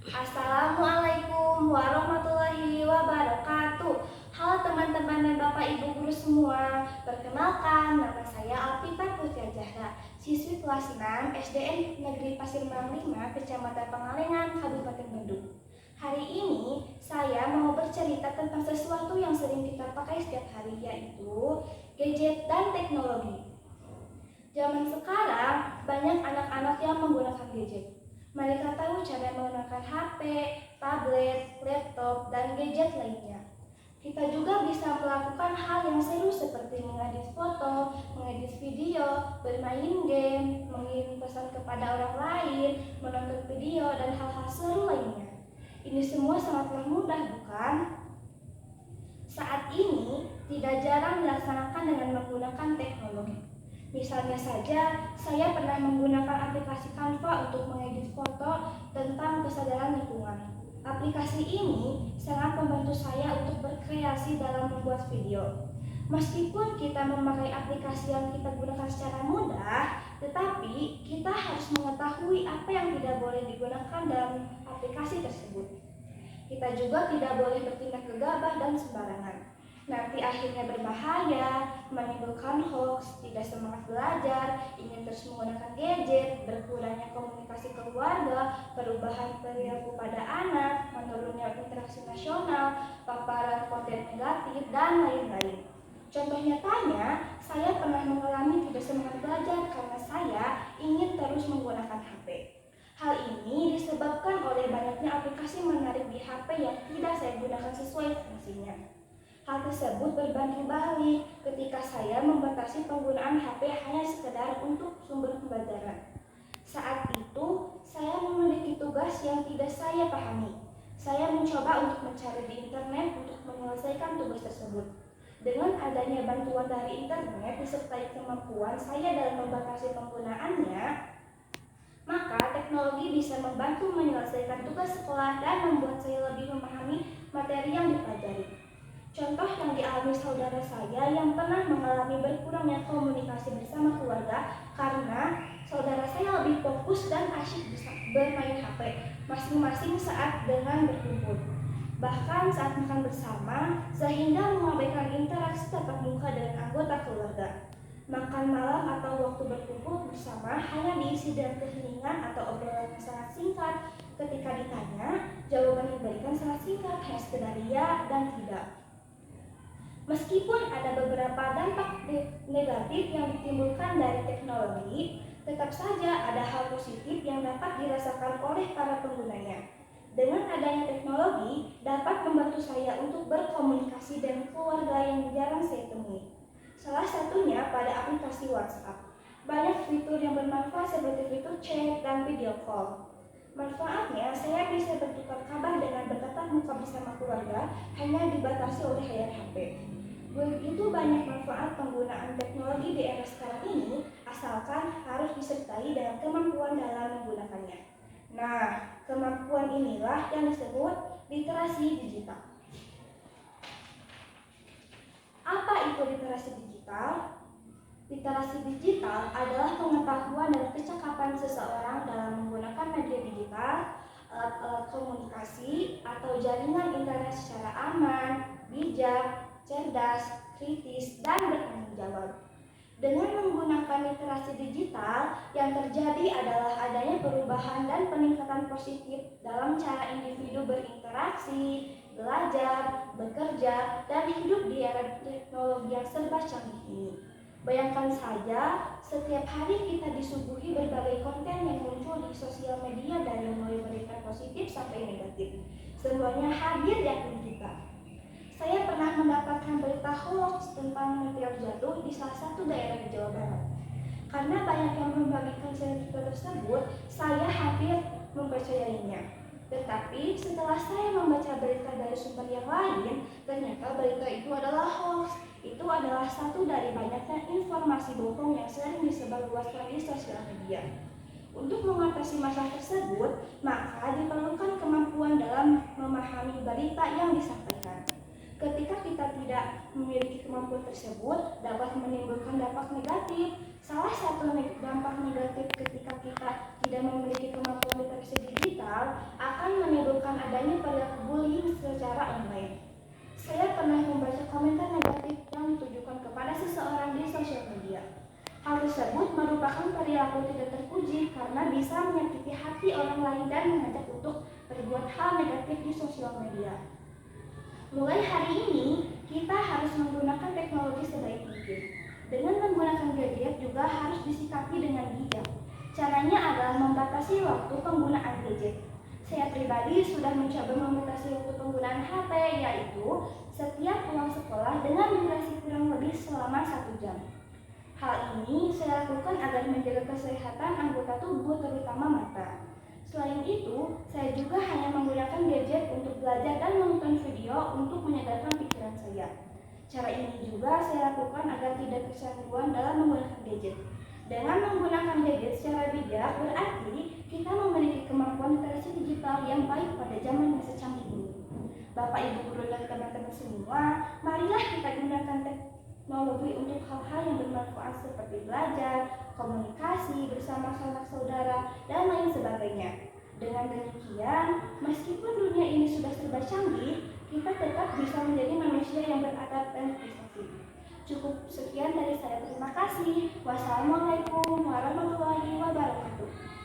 Assalamualaikum warahmatullahi wabarakatuh. Halo teman-teman dan Bapak Ibu guru semua. Perkenalkan, nama saya Alpita Putri Zahra, siswi kelas 6 SDN Negeri Pasir Malang 5, Kecamatan Pangalengan, Kabupaten Bandung. Hari ini saya mau bercerita tentang sesuatu yang sering kita pakai setiap hari, yaitu gadget dan teknologi. Zaman sekarang banyak anak-anak yang menggunakan gadget. Mereka tahu cara menggunakan HP, tablet, laptop, dan gadget lainnya. Kita juga bisa melakukan hal yang seru seperti mengedit foto, mengedit video, bermain game, mengirim pesan kepada orang lain, menonton video, dan hal-hal seru lainnya. Ini semua sangatlah mudah, bukan? Saat ini tidak jarang dilaksanakan dengan menggunakan teknologi. Misalnya saja, saya pernah menggunakan aplikasi Canva untuk mengedit foto tentang kesadaran lingkungan. Aplikasi ini sangat membantu saya untuk berkreasi dalam membuat video. Meskipun kita memakai aplikasi yang kita gunakan secara mudah, tetapi kita harus mengetahui apa yang tidak boleh digunakan dalam aplikasi tersebut. Kita juga tidak boleh bertindak gegabah dan sembarangan. Nanti akhirnya berbahaya, menimbulkan hoax, tidak semangat belajar, ingin terus menggunakan gadget, berkurangnya komunikasi keluarga, perubahan perilaku pada anak, menurunnya interaksi nasional, paparan konten negatif, dan lain-lain. Contoh nyatanya, saya pernah mengalami tidak semangat belajar karena saya ingin terus menggunakan HP. Hal ini disebabkan oleh banyaknya aplikasi menarik di HP yang tidak saya gunakan sesuai fungsinya. Hal tersebut berbanding balik ketika saya membatasi penggunaan HP hanya sekedar untuk sumber pembelajaran. Saat itu, saya memiliki tugas yang tidak saya pahami. Saya mencoba untuk mencari di internet untuk menyelesaikan tugas tersebut. Dengan adanya bantuan dari internet disertai kemampuan saya dalam membatasi penggunaannya, maka teknologi bisa membantu menyelesaikan tugas sekolah dan membuat saya lebih memahami materi yang dipelajari. Contoh yang dialami saudara saya yang pernah mengalami berkurangnya komunikasi bersama keluarga karena saudara saya lebih fokus dan asyik bermain HP masing-masing saat dengan berkumpul. Bahkan saat makan bersama, sehingga mengabaikan interaksi tatap muka dengan anggota keluarga. Makan malam atau waktu berkumpul bersama hanya diisi dengan keheningan atau obrolan yang sangat singkat. Ketika ditanya, jawaban yang diberikan sangat singkat, hanya sekedar ya dan tidak. Meskipun ada beberapa dampak negatif yang ditimbulkan dari teknologi, tetap saja ada hal positif yang dapat dirasakan oleh para penggunanya. Dengan adanya teknologi, dapat membantu saya untuk berkomunikasi dengan keluarga yang jarang saya temui. Salah satunya pada aplikasi WhatsApp. Banyak fitur yang bermanfaat seperti fitur chat dan video call. Manfaatnya, saya bisa bertukar kabar dengan bertatap muka bersama keluarga hanya dibatasi oleh layar HP. Begitu banyak manfaat penggunaan teknologi di era sekarang ini, asalkan harus disertai dengan kemampuan dalam menggunakannya. Nah, kemampuan inilah yang disebut literasi digital. Apa itu literasi digital? Literasi digital adalah pengetahuan dan kecakapan seseorang dalam menggunakan media digital, alat-alat komunikasi, atau jaringan internet secara aman, bijak, cerdas, kritis, dan bertanggung jawab. Dengan menggunakan literasi digital, yang terjadi adalah adanya perubahan dan peningkatan positif dalam cara individu berinteraksi, belajar, bekerja, dan hidup di era teknologi yang serba canggih ini. Bayangkan saja, setiap hari kita disuguhi berbagai konten yang muncul di sosial media dari mulai berita positif sampai negatif. Semuanya hadir di akun kita. Saya pernah mendapatkan berita hoax tentang meteor jatuh di salah satu daerah di Jawa Barat. Karena banyak yang membagikan cerita tersebut, saya hampir mempercayainya. Tetapi setelah saya membaca berita dari sumber yang lain, ternyata berita itu adalah hoax. Itu adalah satu dari banyaknya informasi bohong yang sering disebarluaskan di sosial media. Untuk mengatasi masalah tersebut, maka diperlukan kemampuan dalam memahami berita yang disampaikan. Ketika kita tidak memiliki kemampuan tersebut, dapat menimbulkan dampak negatif. Salah satu dampak negatif ketika kita tidak memiliki kemampuan literasi digital akan menimbulkan secara online. Saya pernah membaca komentar negatif yang ditujukan kepada seseorang di sosial media. Hal tersebut merupakan perilaku tidak terpuji karena bisa menyakiti hati orang lain dan mengajak untuk berbuat hal negatif di sosial media. Mulai hari ini, kita harus menggunakan teknologi sebaik mungkin. Dengan menggunakan gadget juga harus disikapi dengan bijak. Caranya adalah membatasi waktu penggunaan gadget. Saya pribadi sudah mencoba membatasi waktu penggunaan HP, yaitu setiap pulang sekolah dengan durasi kurang lebih selama 1 jam. Hal ini saya lakukan agar menjaga kesehatan anggota tubuh, terutama mata. Selain itu, saya juga hanya menggunakan gadget untuk belajar dan menonton video untuk menyegarkan pikiran saya. Cara ini juga saya lakukan agar tidak kecanduan dalam menggunakan gadget. Dengan menggunakan gadget secara bijak berarti kita memiliki kemampuan literasi digital yang baik pada zaman yang secanggih ini. Bapak, Ibu guru dan teman-teman semua, marilah kita gunakan teknologi untuk hal-hal yang bermanfaat seperti belajar, komunikasi bersama sanak saudara, dan lain sebagainya. Dengan demikian, meskipun dunia ini sudah serba canggih, kita tetap bisa menjadi manusia yang beradab dan prestasi. Cukup sekian dari saya. Terima kasih. Wassalamualaikum warahmatullahi wabarakatuh.